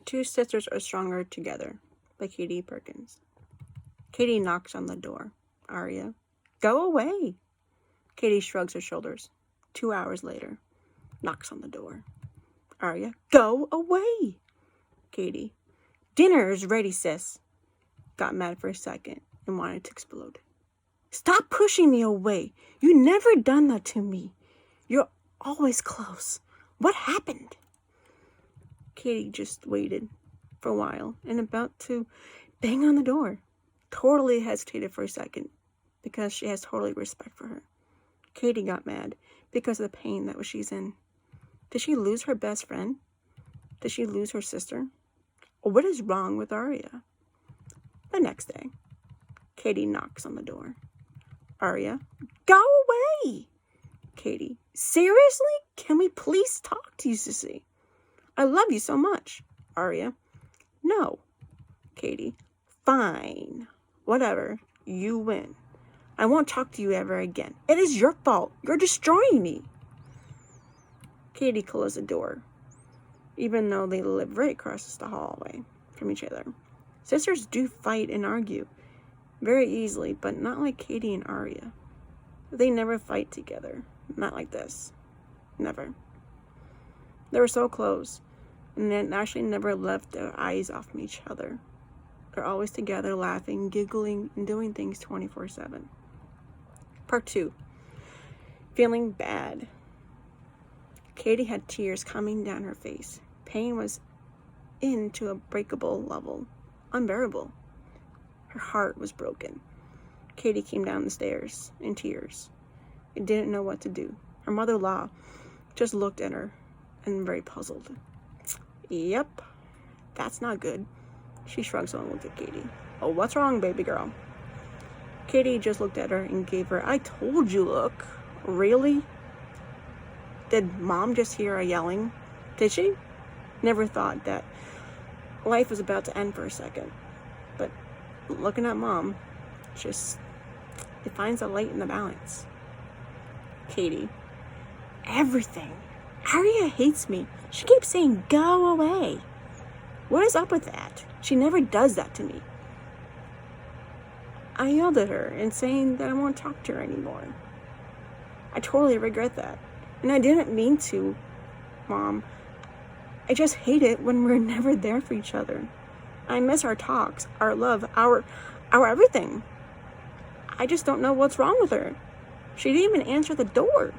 Two Sisters Are Stronger Together by Katie Perkins. Katie knocks on the door. Arya, go away. Katie shrugs her shoulders. 2 hours later, knocks on the door. Arya, go away. Katie, dinner is ready, sis. Got mad for a second and wanted to explode. Stop pushing me away. You never done that to me. You're always close. What happened? Katie just waited for a while and about to bang on the door. Totally hesitated for a second because she has totally respect for her. Katie got mad because of the pain that she's in. Did she lose her best friend? Did she lose her sister? Or what is wrong with Arya? The next day, Katie knocks on the door. Arya, go away! Katie, seriously? Can we please talk to you, sissy? I love you so much. Arya, no. Katie, fine. Whatever. You win. I won't talk to you ever again. It is your fault. You're destroying me. Katie closed the door, even though they live right across the hallway from each other. Sisters do fight and argue very easily, but not like Katie and Arya. They never fight together. Not like this. Never. They were so close, and they actually never left their eyes off from each other. They're always together, laughing, giggling, and doing things 24/7. Part 2. Feeling bad. Katie had tears coming down her face. Pain was into a breakable level. Unbearable. Her heart was broken. Katie came down the stairs in tears and didn't know what to do. Her mother-in-law just looked at her and very puzzled. Yep, that's not good. She shrugs and looked at Katie. Oh, what's wrong, baby girl? Katie just looked at her and gave her, I told you look. Really? Did mom just hear her yelling? Did she? Never thought that life was about to end for a second. But looking at mom, it finds a light in the balance. Katie, everything. Arya hates me. She keeps saying, go away. What is up with that? She never does that to me. I yelled at her and saying that I won't talk to her anymore. I totally regret that. And I didn't mean to, Mom. I just hate it when we're never there for each other. I miss our talks, our love, our everything. I just don't know what's wrong with her. She didn't even answer the door.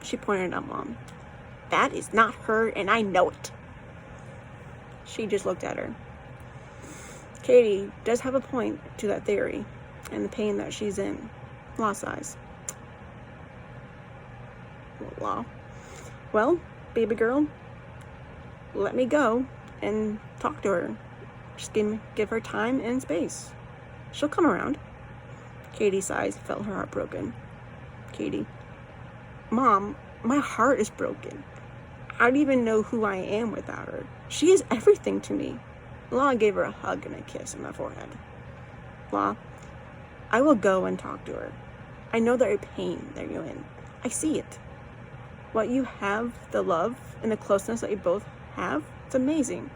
She pointed at Mom. That is not her, and I know it. She just looked at her. Katie does have a point to that theory and the pain that she's in. Law size. Law. Well, baby girl, let me go and talk to her. Just give her time and space. She'll come around. Katie sighs, felt her heart broken. Katie, Mom, my heart is broken. I don't even know who I am without her. She is everything to me. Law gave her a hug and a kiss on my forehead. Law, I will go and talk to her. I know the pain that you're in. I see it. What you have, the love and the closeness that you both have, it's amazing.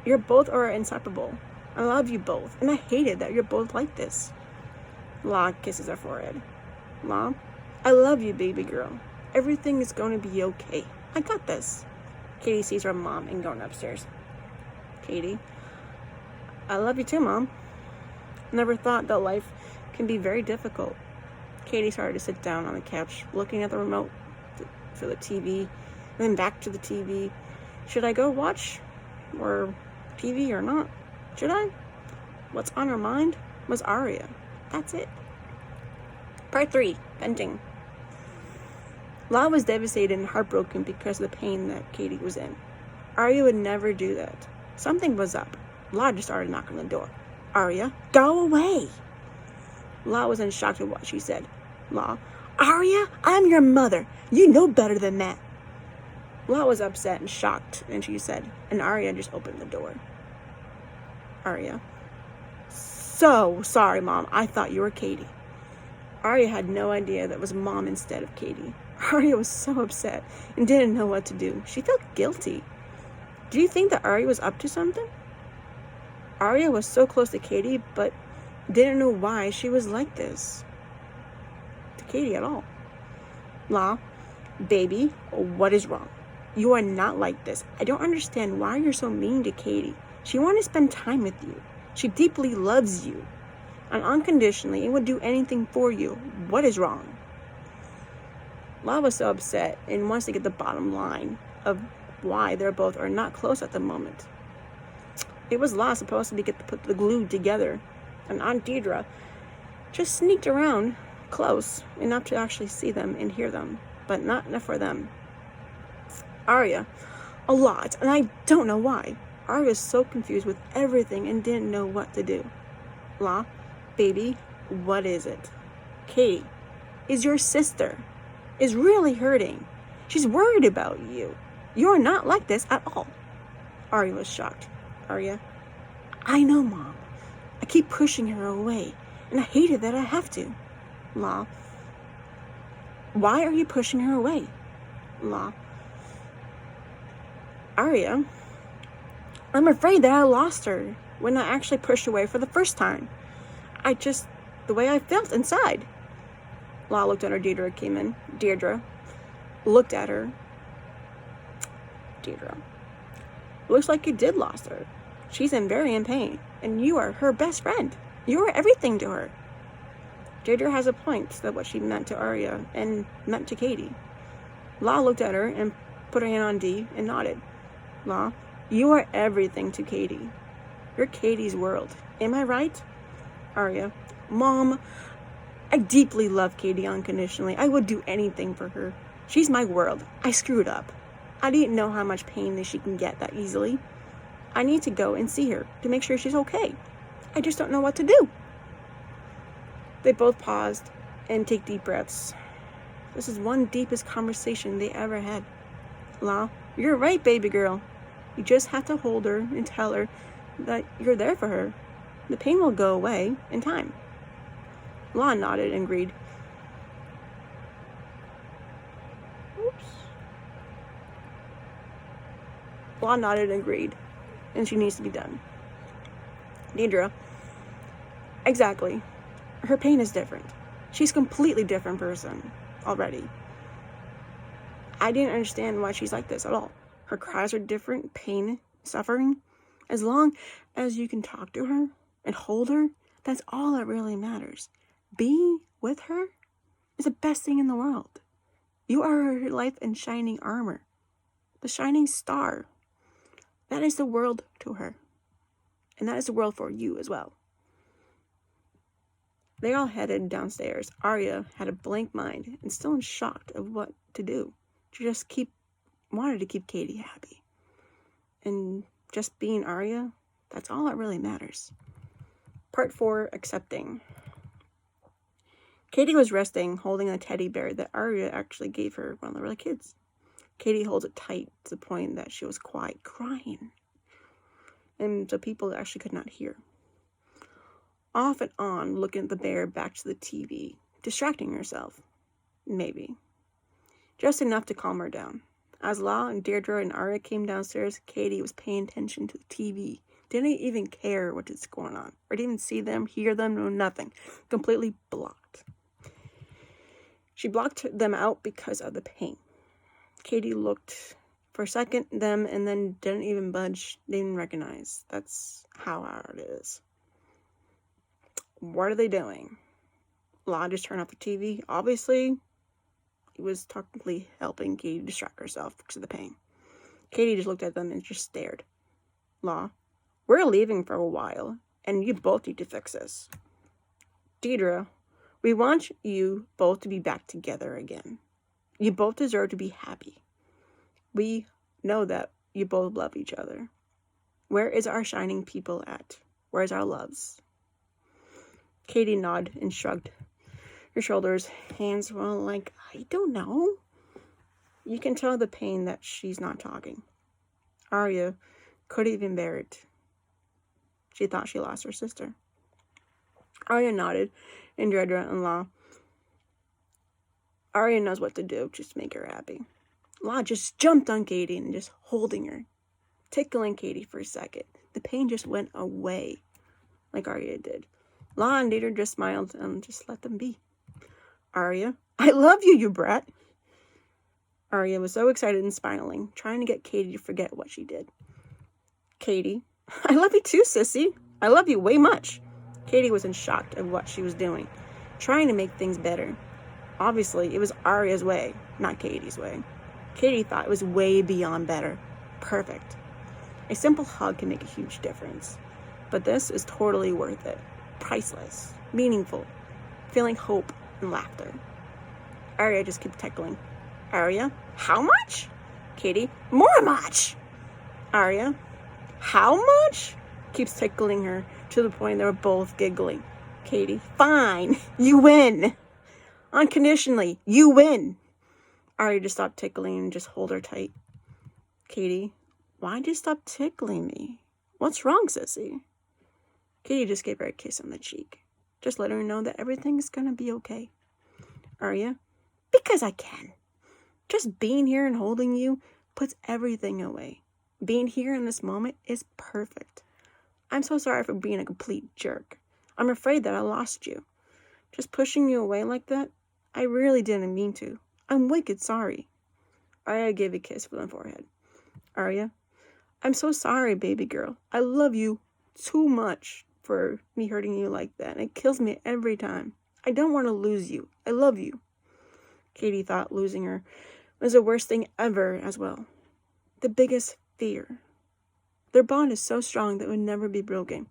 You both are inseparable. I love you both, and I hate it that you're both like this. Law kisses her forehead. Law, I love you, baby girl. Everything is going to be okay. I got this. Katie sees her mom and going upstairs. Katie, I love you too, Mom. Never thought that life can be very difficult. Katie started to sit down on the couch, looking at the remote for the TV, and then back to the TV. Should I go watch or TV or not? Should I? What's on her mind was Arya. That's it. Part 3, venting. Law was devastated and heartbroken because of the pain that Katie was in. Arya would never do that. Something was up. Law just started knocking on the door. Arya, go away. Law was in shock at what she said. Law, Arya, I'm your mother. You know better than that. Law was upset and shocked, and she said, and Arya just opened the door. Arya, so sorry, Mom. I thought you were Katie. Arya had no idea that was Mom instead of Katie. Arya was so upset and didn't know what to do. She felt guilty. Do you think that Arya was up to something? Arya was so close to Katie, but didn't know why she was like this to Katie at all. La, baby, what is wrong? You are not like this. I don't understand why you're so mean to Katie. She wants to spend time with you. She deeply loves you. And unconditionally, and would do anything for you. What is wrong? La was so upset and wants to get the bottom line of why they're both are not close at the moment. It was La supposed to put the glue together, and Aunt Deirdre just sneaked around close enough to actually see them and hear them, but not enough for them. Arya, a lot, and I don't know why. Arya was so confused with everything and didn't know what to do. La, baby, what is it? Katie is your sister, is really hurting. She's worried about you. You're not like this at all. Arya was shocked. Arya, I know, Mom. I keep pushing her away, and I hate it that I have to. La, why are you pushing her away? La, Arya, I'm afraid that I lost her when I actually pushed away for the first time. The way I felt inside. La looked at her. Deirdre came in. Deirdre looked at her. Deirdre, looks like you did lost her. She's very in pain, and you are her best friend. You are everything to her. Deirdre has a point that what she meant to Arya and meant to Katie. La looked at her and put her hand on Dee and nodded. La, you are everything to Katie. You're Katie's world. Am I right? Arya, Mom, I deeply love Katie unconditionally. I would do anything for her. She's my world. I screwed up. I didn't know how much pain that she can get that easily. I need to go and see her to make sure she's okay. I just don't know what to do. They both paused and take deep breaths. This is one deepest conversation they ever had. La, you're right, baby girl. You just have to hold her and tell her that you're there for her. The pain will go away in time. La nodded and agreed. Oops. La nodded and agreed, and she needs to be done. Deirdre, exactly. Her pain is different. She's a completely different person already. I didn't understand why she's like this at all. Her cries are different, pain, suffering. As long as you can talk to her and hold her, that's all that really matters. Being with her is the best thing in the world. You are her life and shining armor, the shining star. That is the world to her, and that is the world for you as well. They all headed downstairs. Arya had a blank mind and still in shock of what to do. She just wanted to keep Katie happy. And just being Arya, that's all that really matters. Part 4, accepting. Katie was resting, holding a teddy bear that Arya actually gave her when they were kids. Katie holds it tight to the point that she was quite crying. And so people actually could not hear. Off and on, looking at the bear back to the TV, distracting herself. Maybe. Just enough to calm her down. As La and Deirdre and Arya came downstairs, Katie was paying attention to the TV. Didn't even care what is going on. Or didn't even see them, hear them, no nothing. Completely blocked. She blocked them out because of the pain. Katie looked for a second at them and then didn't even budge. Didn't recognize. That's how hard it is. What are they doing? La just turned off the TV. Obviously, he was technically helping Katie distract herself because of the pain. Katie just looked at them and just stared. La, we're leaving for a while, and you both need to fix this. Deirdre, we want you both to be back together again. You both deserve to be happy. We know that you both love each other. Where is our shining people at? Where's our loves? Katie nodded and shrugged her shoulders, hands I don't know. You can tell the pain that she's not talking. Arya couldn't even bear it. She thought she lost her sister. Arya nodded, and Deirdre and La. Arya knows what to do just to make her happy. La just jumped on Katie and just holding her. tickling Katie for a second. The pain just went away, like Arya did. Law and Deirdre just smiled and just let them be. Arya, I love you, you brat. Arya was so excited and smiling, trying to get Katie to forget what she did. Katie, I love you too, sissy. I love you way much. Katie was in shock of what she was doing, trying to make things better. Obviously, it was Arya's way, not Katie's way. Katie thought it was way beyond better. Perfect. A simple hug can make a huge difference. But this is totally worth it. Priceless. Meaningful. Feeling hope and laughter. Arya just kept tickling. Arya, how much? Katie, more much. Arya, how much? Keeps tickling her to the point they were both giggling. Katie, fine. You win. Unconditionally, you win. Arya just stopped tickling and just hold her tight. Katie, why'd you stop tickling me? What's wrong, sissy? Katie just gave her a kiss on the cheek. Just let her know that everything's gonna be okay. Arya, because I can. Just being here and holding you puts everything away. Being here in this moment is perfect. I'm so sorry for being a complete jerk. I'm afraid that I lost you. Just pushing you away like that, I really didn't mean to. I'm wicked sorry. Arya gave a kiss on the forehead. Arya, I'm so sorry, baby girl. I love you too much for me hurting you like that. It kills me every time. I don't want to lose you. I love you. Katie thought losing her was the worst thing ever as well. The biggest fear. Their bond is so strong that it would never be broken.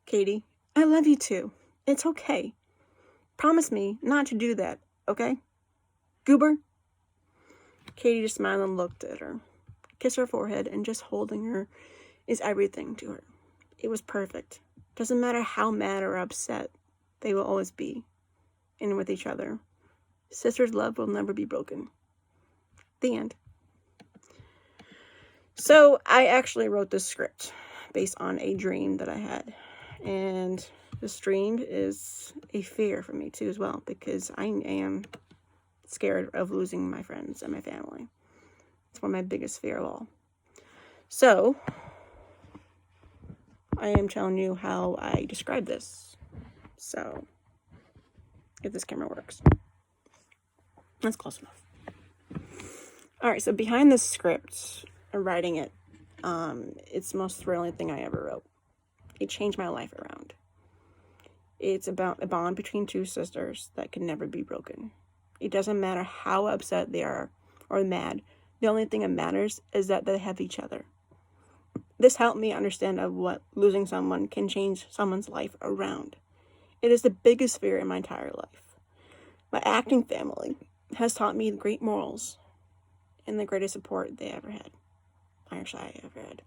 Katie, I love you too. It's okay. Promise me not to do that, okay? Goober? Katie just smiled and looked at her. Kissed her forehead, and just holding her is everything to her. It was perfect. Doesn't matter how mad or upset, they will always be. And with each other. Sisters' love will never be broken. The end. So, I actually wrote this script based on a dream that I had. And this dream is a fear for me too as well, because I am scared of losing my friends and my family. It's one of my biggest fear of all. So, I am telling you how I describe this. So, if this camera works. That's close enough. Alright, so behind this script, writing it, it's the most thrilling thing I ever wrote. It changed my life around. It's about a bond between two sisters that can never be broken. It doesn't matter how upset they are or mad. The only thing that matters is that they have each other. This helped me understand of what losing someone can change someone's life around. It is the biggest fear in my entire life. My acting family has taught me great morals and the greatest support they ever had. I ever had.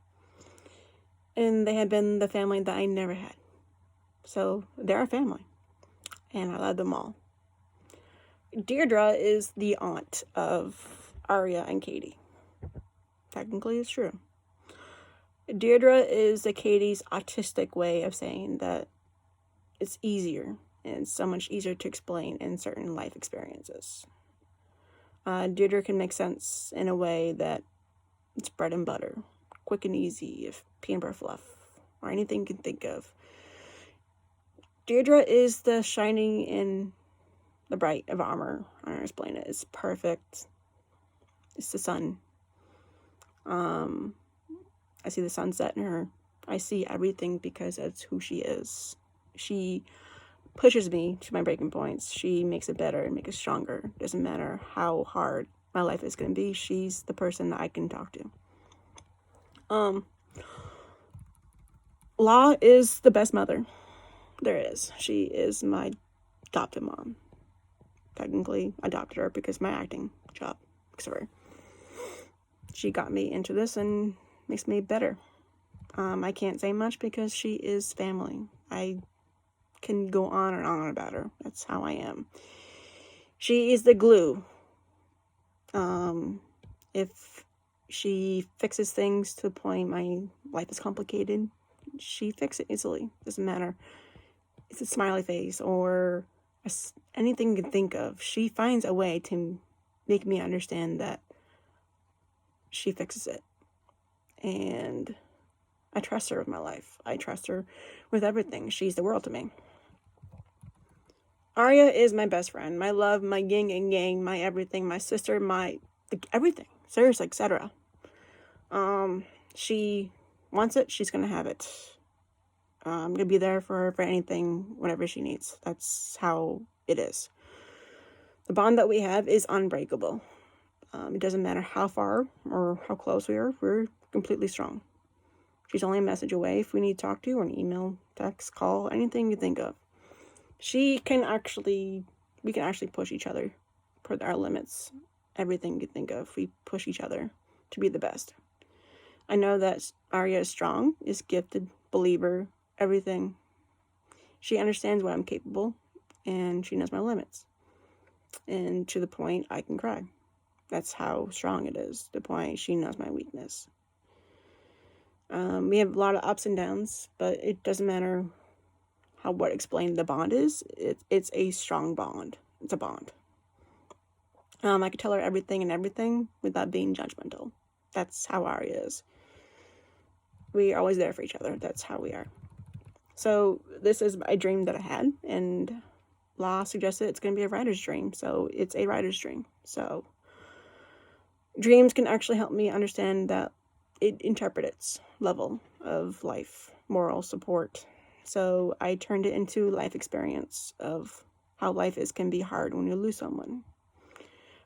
And they have been the family that I never had. So they're a family. And I love them all. Deirdre is the aunt of Arya and Katie. Technically, it's true. Deirdre is the Katie's autistic way of saying that it's easier and so much easier to explain in certain life experiences. Deirdre can make sense in a way that it's bread and butter, quick and easy, if peanut butter fluff, or anything you can think of. Deirdre is the shining in the bright of armor. I don't explain it. It's perfect. It's the sun. I see the sunset in her. I see everything because that's who she is. She pushes me to my breaking points. She makes it better and makes it stronger. Doesn't matter how hard my life is going to be. She's the person that I can talk to. Law is the best mother there is. She is my adopted mom. Technically, I adopted her because my acting job because of her. She got me into this and makes me better. I can't say much because she is family. I can go on and on about her. That's how I am. She is the glue. If she fixes things to the point my life is complicated, she fixes it easily. Doesn't matter. It's a smiley face or anything you can think of. She finds a way to make me understand that she fixes it. And I trust her with my life. I trust her with everything. She's the world to me. Arya is my best friend, my love, my yin and yang, my everything, my sister, my everything. Seriously, etc. She wants it, she's gonna have it. I'm gonna be there for her for anything, whatever she needs. That's how it is. The bond that we have is unbreakable. It doesn't matter how far or how close we are, we're completely strong. She's only a message away if we need to talk to, or an email, text, call, anything you think of. We can actually push each other, put our limits, everything you think of. We push each other to be the best. I know that Arya is strong, is gifted, believer, everything. She understands what I'm capable, and she knows my limits. And to the point I can cry. That's how strong it is. The point she knows my weakness. We have a lot of ups and downs, but it doesn't matter what explained the bond is. It's a strong bond. It's a bond. I could tell her everything without being judgmental. That's how Arya is. We are always there for each other. That's how we are. So this is a dream that I had, and Law suggested it's going to be a writer's dream. So it's a writer's dream. So dreams can actually help me understand that it interprets level of life, moral support. So I turned it into life experience of how life can be hard when you lose someone.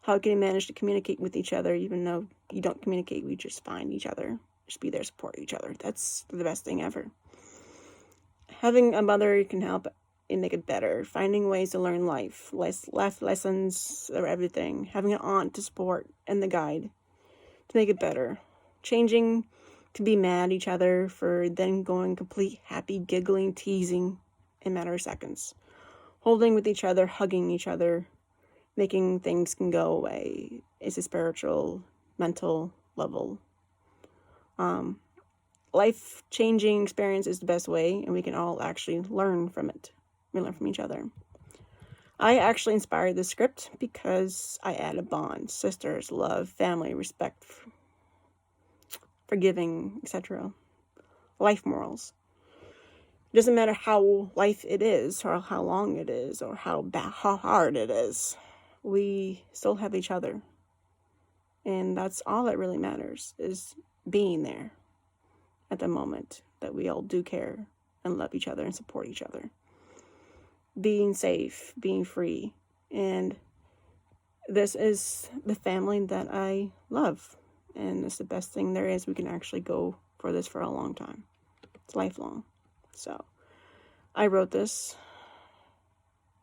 How can you manage to communicate with each other even though you don't communicate, we just find each other, just be there, support each other. That's the best thing ever. Having a mother can help and make it better. Finding ways to learn life lessons or everything. Having an aunt to support and the guide to make it better. Changing to be mad at each other for then going complete happy, giggling, teasing in a matter of seconds. Holding with each other, hugging each other, making things can go away. It's a spiritual, mental level. Life-changing experience is the best way, and we can all actually learn from it. We learn from each other. I actually inspired the script because I added bond, sisters, love, family, respect, forgiving, etc. Life morals. It doesn't matter how life it is, or how long it is, or how hard it is. We still have each other. And that's all that really matters, is being there at the moment that we all do care and love each other and support each other. Being safe, being free. And this is the family that I love. And it's the best thing there is. We can actually go for this for a long time. It's lifelong. So I wrote this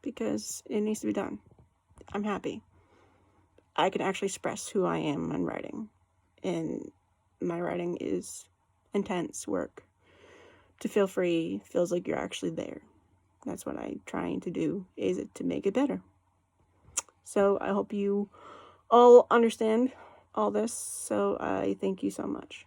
because it needs to be done. I'm happy. I can actually express who I am in writing. And my writing is intense work. To feel free feels like you're actually there. That's what I'm trying to do, is it to make it better. So I hope you all understand all this. So I thank you so much.